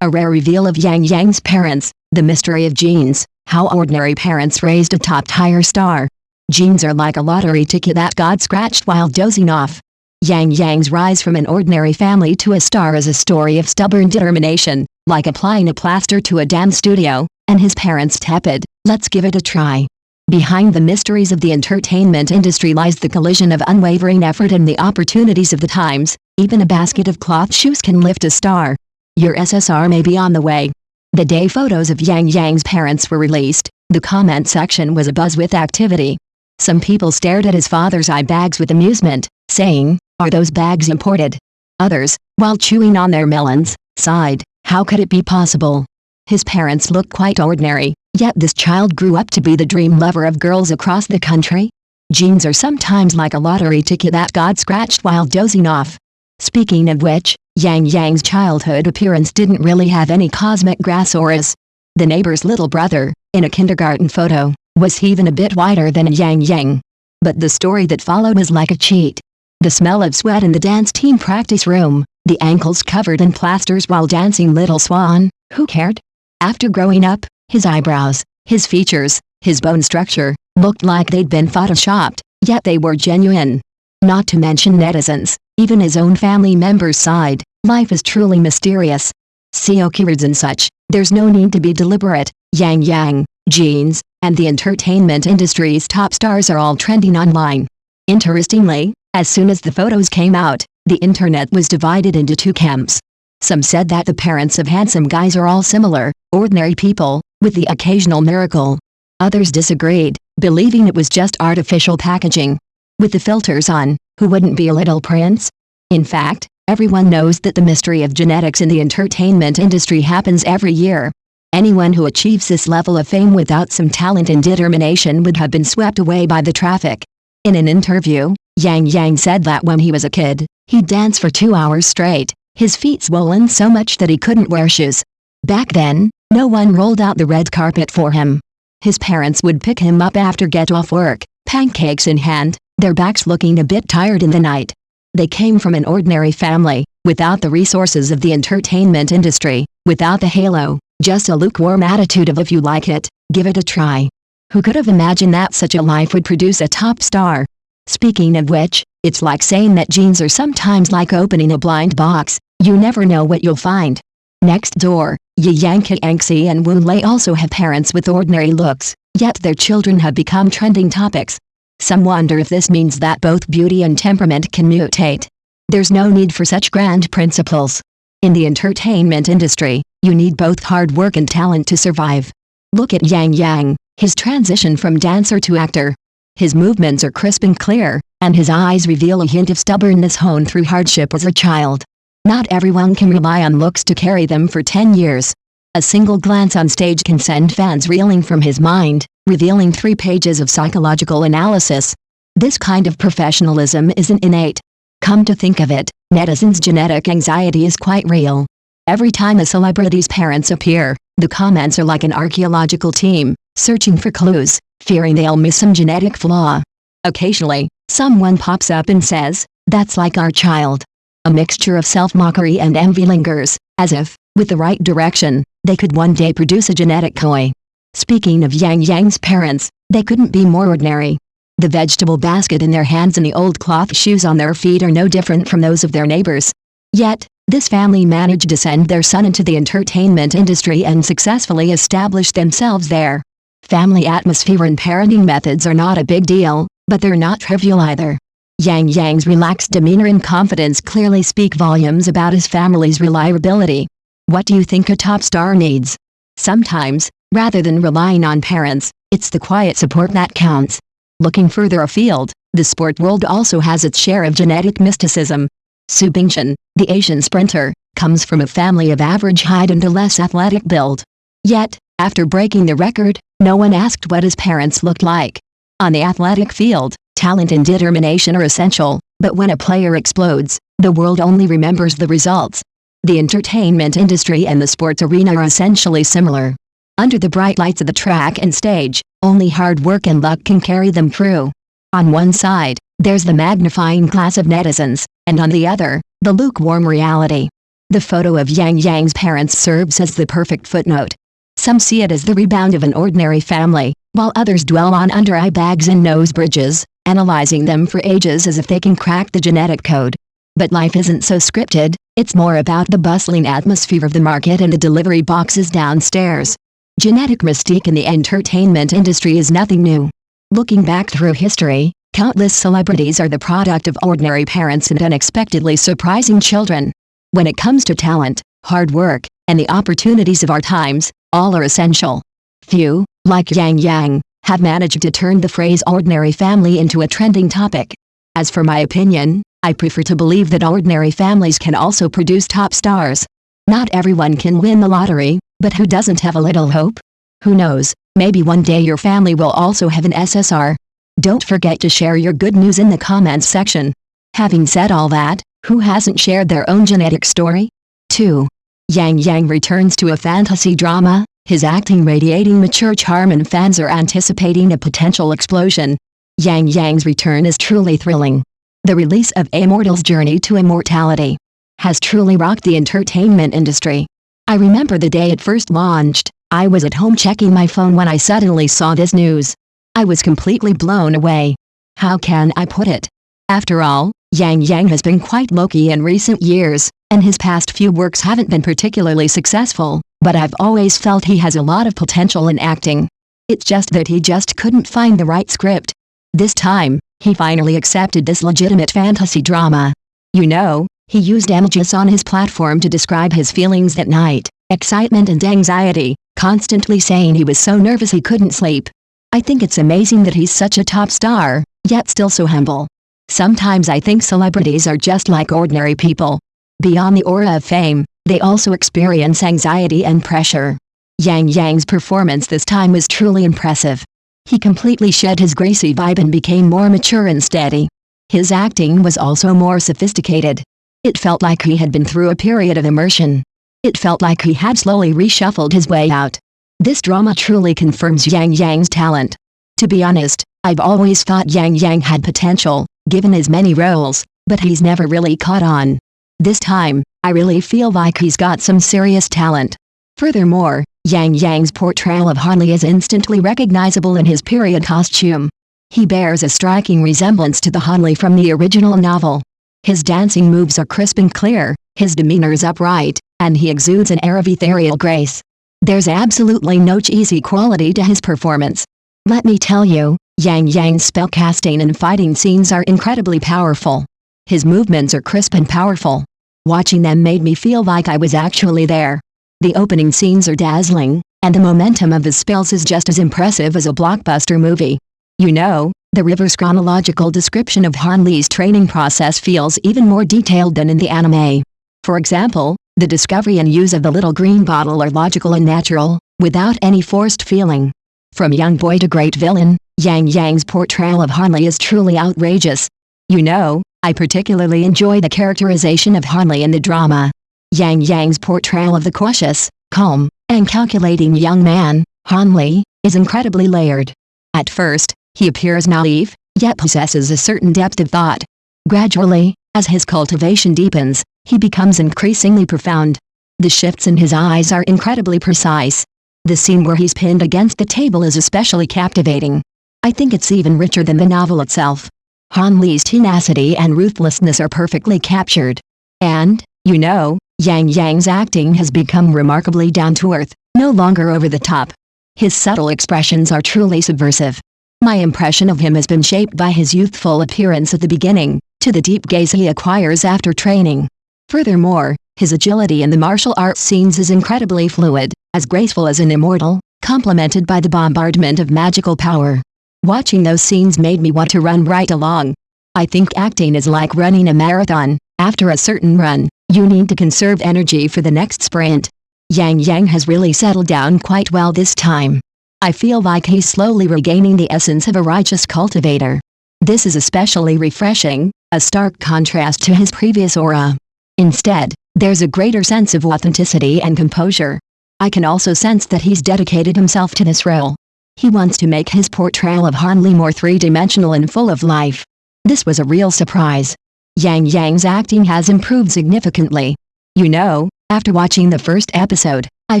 A rare reveal of Yang Yang's parents, the mystery of genes, how ordinary parents raised a top-tier star. Genes are like a lottery ticket that God scratched while dozing off. Yang Yang's rise from an ordinary family to a star is a story of stubborn determination, like applying a plaster to a damn studio, and his parents tepid, let's give it a try. Behind the mysteries of the entertainment industry lies the collision of unwavering effort and the opportunities of the times. Even a basket of cloth shoes can lift a star. Your SSR may be on the way. The day photos of Yang Yang's parents were released, the comment section was abuzz with activity. Some people stared at his father's eye bags with amusement, saying, "Are those bags imported?" Others, while chewing on their melons, sighed, "How could it be possible?" His parents looked quite ordinary, yet this child grew up to be the dream lover of girls across the country. Genes are sometimes like a lottery ticket that God scratched while dozing off. Speaking of which, Yang Yang's childhood appearance didn't really have any cosmic grass auras. The neighbor's little brother, in a kindergarten photo, was even a bit whiter than Yang Yang. But the story that followed was like a cheat. The smell of sweat in the dance team practice room, the ankles covered in plasters while dancing Little Swan, who cared? After growing up, his eyebrows, his features, his bone structure, looked like they'd been photoshopped, yet they were genuine. Not to mention netizens, even his own family members sighed, life is truly mysterious. See keywords and such, there's no need to be deliberate. Yang Yang, genes, and the entertainment industry's top stars are all trending online. Interestingly, as soon as the photos came out, the internet was divided into two camps. Some said that the parents of handsome guys are all similar, ordinary people, with the occasional miracle. Others disagreed, believing it was just artificial packaging. With the filters on, who wouldn't be a little prince? In fact, everyone knows that the mystery of genetics in the entertainment industry happens every year. Anyone who achieves this level of fame without some talent and determination would have been swept away by the traffic. In an interview, Yang Yang said that when he was a kid, he'd dance for 2 hours straight, his feet swollen so much that he couldn't wear shoes. Back then, no one rolled out the red carpet for him. His parents would pick him up after get off work, pancakes in hand, their backs looking a bit tired in the night. They came from an ordinary family, without the resources of the entertainment industry, without the halo, just a lukewarm attitude of if you like it, give it a try. Who could have imagined that such a life would produce a top star? Speaking of which, it's like saying that genes are sometimes like opening a blind box, you never know what you'll find. Next door, Yang Yangxi and Wu Lei also have parents with ordinary looks, yet their children have become trending topics. Some wonder if this means that both beauty and temperament can mutate. There's no need for such grand principles. In the entertainment industry, you need both hard work and talent to survive. Look at Yang Yang, his transition from dancer to actor. His movements are crisp and clear, and his eyes reveal a hint of stubbornness honed through hardship as a child. Not everyone can rely on looks to carry them for 10 years. A single glance on stage can send fans reeling from his mind, revealing 3 pages of psychological analysis. This kind of professionalism isn't innate. Come to think of it, netizens' genetic anxiety is quite real. Every time a celebrity's parents appear, the comments are like an archaeological team, searching for clues, fearing they'll miss some genetic flaw. Occasionally, someone pops up and says, "That's like our child." A mixture of self-mockery and envy lingers, as if, with the right direction, they could one day produce a genetic koi. Speaking of Yang Yang's parents, they couldn't be more ordinary. The vegetable basket in their hands and the old cloth shoes on their feet are no different from those of their neighbors. Yet, this family managed to send their son into the entertainment industry and successfully establish themselves there. Family atmosphere and parenting methods are not a big deal, but they're not trivial either. Yang Yang's relaxed demeanor and confidence clearly speak volumes about his family's reliability. What do you think a top star needs? Sometimes, rather than relying on parents, it's the quiet support that counts. Looking further afield, the sport world also has its share of genetic mysticism. Su Bingchen, the Asian sprinter, comes from a family of average height and a less athletic build. Yet, after breaking the record, no one asked what his parents looked like. On the athletic field, talent and determination are essential, but when a player explodes, the world only remembers the results. The entertainment industry and the sports arena are essentially similar. Under the bright lights of the track and stage, only hard work and luck can carry them through. On one side, there's the magnifying glass of netizens, and on the other, the lukewarm reality. The photo of Yang Yang's parents serves as the perfect footnote. Some see it as the rebound of an ordinary family, while others dwell on under-eye bags and nose bridges, analyzing them for ages as if they can crack the genetic code. But life isn't so scripted, it's more about the bustling atmosphere of the market and the delivery boxes downstairs. Genetic mystique in the entertainment industry is nothing new. Looking back through history, countless celebrities are the product of ordinary parents and unexpectedly surprising children. When it comes to talent, hard work, and the opportunities of our times, all are essential. Few, like Yang Yang, have managed to turn the phrase ordinary family into a trending topic. As for my opinion, I prefer to believe that ordinary families can also produce top stars. Not everyone can win the lottery, but who doesn't have a little hope? Who knows, maybe one day your family will also have an SSR. Don't forget to share your good news in the comments section. Having said all that, who hasn't shared their own genetic story? 2. Yang Yang returns to a fantasy drama, his acting radiating mature charm and fans are anticipating a potential explosion. Yang Yang's return is truly thrilling. The release of Immortal's Journey to Immortality has truly rocked the entertainment industry. I remember the day it first launched. I was at home checking my phone when I suddenly saw this news. I was completely blown away. How can I put it? After all, Yang Yang has been quite low-key in recent years, and his past few works haven't been particularly successful, but I've always felt he has a lot of potential in acting. It's just that he just couldn't find the right script. This time, he finally accepted this legitimate fantasy drama. You know, he used images on his platform to describe his feelings at night, excitement and anxiety, constantly saying he was so nervous he couldn't sleep. I think it's amazing that he's such a top star, yet still so humble. Sometimes I think celebrities are just like ordinary people. Beyond the aura of fame, they also experience anxiety and pressure. Yang Yang's performance this time was truly impressive. He completely shed his gracie vibe and became more mature and steady. His acting was also more sophisticated. It felt like he had been through a period of immersion. It felt like he had slowly reshuffled his way out. This drama truly confirms Yang Yang's talent. To be honest, I've always thought Yang Yang had potential, given his many roles, but he's never really caught on. This time, I really feel like he's got some serious talent. Furthermore, Yang Yang's portrayal of Hanli is instantly recognizable in his period costume. He bears a striking resemblance to the Hanli from the original novel. His dancing moves are crisp and clear, his demeanor is upright, and he exudes an air of ethereal grace. There's absolutely no cheesy quality to his performance. Let me tell you, Yang Yang's spellcasting and fighting scenes are incredibly powerful. His movements are crisp and powerful. Watching them made me feel like I was actually there. The opening scenes are dazzling, and the momentum of his spells is just as impressive as a blockbuster movie. You know, the River's chronological description of Hanli's training process feels even more detailed than in the anime. For example, the discovery and use of the little green bottle are logical and natural, without any forced feeling. From young boy to great villain, Yang Yang's portrayal of Hanli is truly outrageous. You know, I particularly enjoy the characterization of Hanli in the drama. Yang Yang's portrayal of the cautious, calm, and calculating young man, Hanli, is incredibly layered. At first, he appears naive, yet possesses a certain depth of thought. Gradually, as his cultivation deepens, he becomes increasingly profound. The shifts in his eyes are incredibly precise. The scene where he's pinned against the table is especially captivating. I think it's even richer than the novel itself. Hanli's tenacity and ruthlessness are perfectly captured. And, you know, Yang Yang's acting has become remarkably down-to-earth, no longer over the top. His subtle expressions are truly subversive. My impression of him has been shaped by his youthful appearance at the beginning, to the deep gaze he acquires after training. Furthermore, his agility in the martial arts scenes is incredibly fluid, as graceful as an immortal, complemented by the bombardment of magical power. Watching those scenes made me want to run right along. I think acting is like running a marathon. After a certain run, you need to conserve energy for the next sprint. Yang Yang has really settled down quite well this time. I feel like he's slowly regaining the essence of a righteous cultivator. This is especially refreshing, a stark contrast to his previous aura. Instead, there's a greater sense of authenticity and composure. I can also sense that he's dedicated himself to this role. He wants to make his portrayal of Hanli more three-dimensional and full of life. This was a real surprise. Yang Yang's acting has improved significantly. You know, after watching the first episode, I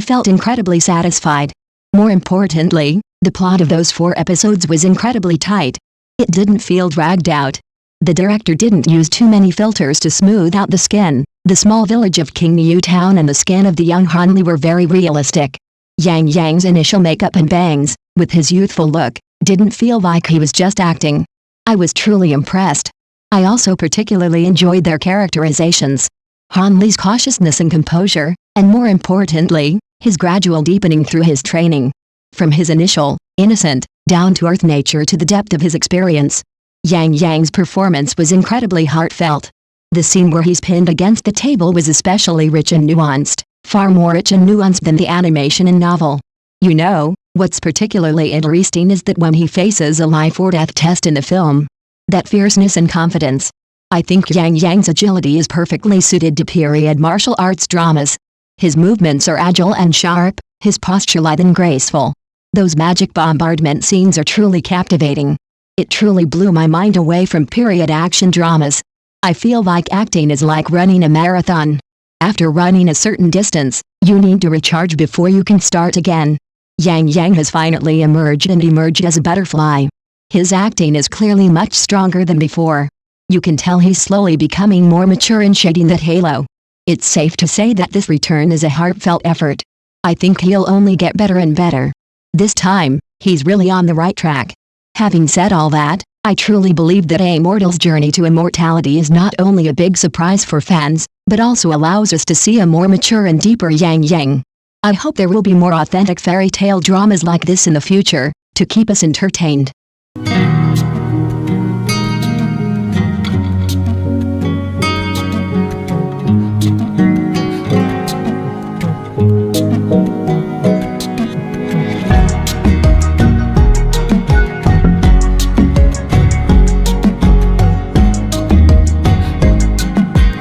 felt incredibly satisfied. More importantly, the plot of those 4 episodes was incredibly tight. It didn't feel dragged out. The director didn't use too many filters to smooth out the skin. The small village of King Niu Town and the skin of the young Han Li were very realistic. Yang Yang's initial makeup and bangs, with his youthful look, didn't feel like he was just acting. I was truly impressed. I also particularly enjoyed their characterizations. Han Li's cautiousness and composure, and more importantly, his gradual deepening through his training. From his initial, innocent, down-to-earth nature to the depth of his experience. Yang Yang's performance was incredibly heartfelt. The scene where he's pinned against the table was especially rich and nuanced, far more rich and nuanced than the animation and novel. You know, what's particularly interesting is that when he faces a life or death test in the film, that fierceness and confidence. I think Yang Yang's agility is perfectly suited to period martial arts dramas. His movements are agile and sharp, his posture lithe and graceful. Those magic bombardment scenes are truly captivating. It truly blew my mind away from period action dramas. I feel like acting is like running a marathon. After running a certain distance, you need to recharge before you can start again. Yang Yang has finally emerged as a butterfly. His acting is clearly much stronger than before. You can tell he's slowly becoming more mature and shedding that halo. It's safe to say that this return is a heartfelt effort. I think he'll only get better and better. This time, he's really on the right track. Having said all that, I truly believe that a mortal's journey to immortality is not only a big surprise for fans, but also allows us to see a more mature and deeper Yang Yang. I hope there will be more authentic fairy tale dramas like this in the future, to keep us entertained.